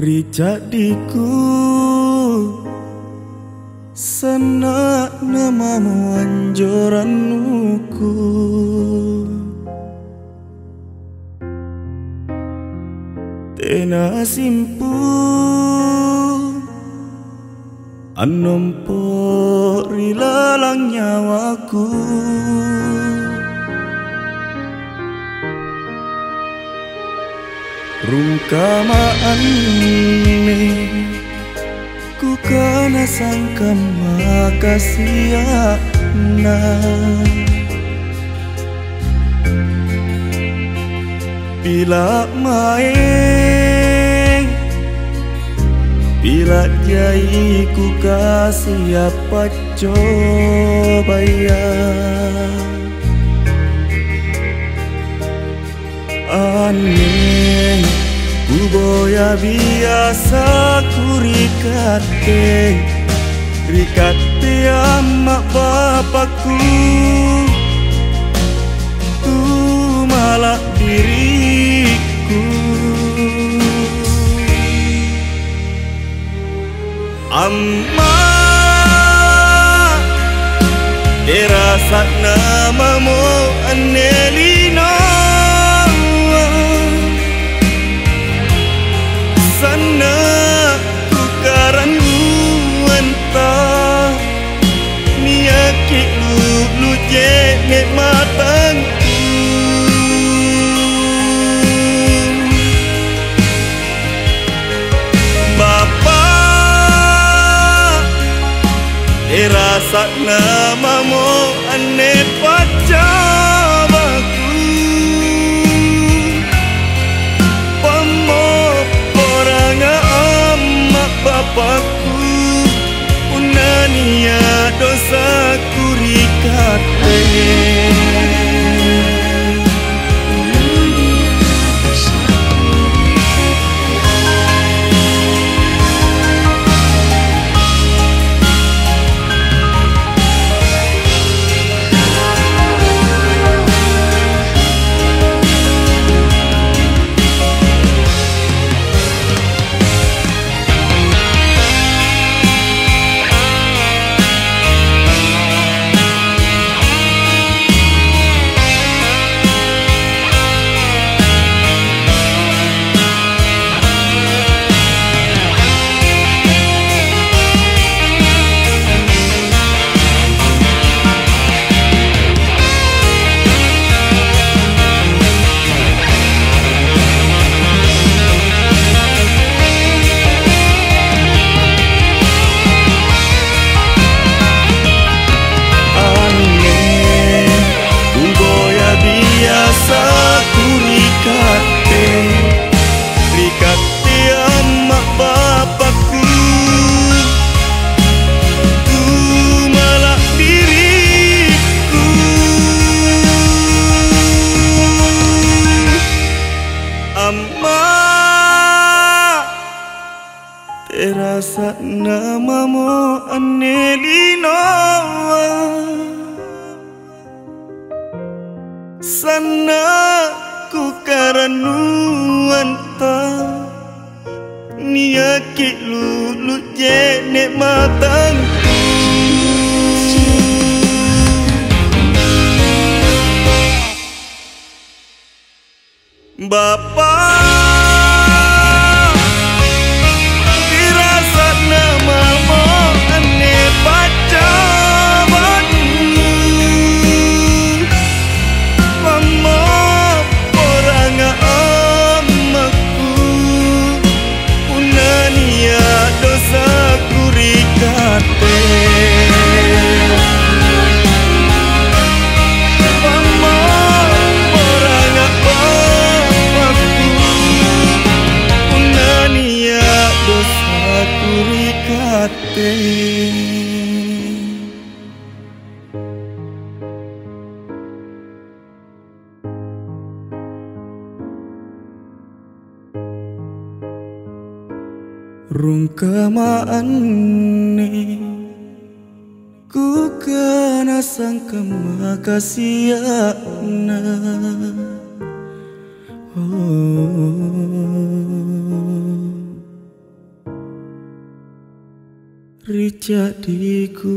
Rijadiku sana namamu anjoranuku tena simpu anompo rilalang nyawaku rungkamaan ini ku kana sangka makasiana bila maeng bila jai ku kasih apa coba ya aneh ku boya biasa ku rikate ama bapakku tu malah diriku amma dirasa namamu Anelina sana ku karangu entah niaki lu je matangku Bapak rasa namamu ane pacabaku bapakku unania dosa kurikate terasa namamu Anelina sana ku karanu anta niaki lu je matangku Bapak rungkamaan ni ku kana sangka makasiana jadiku.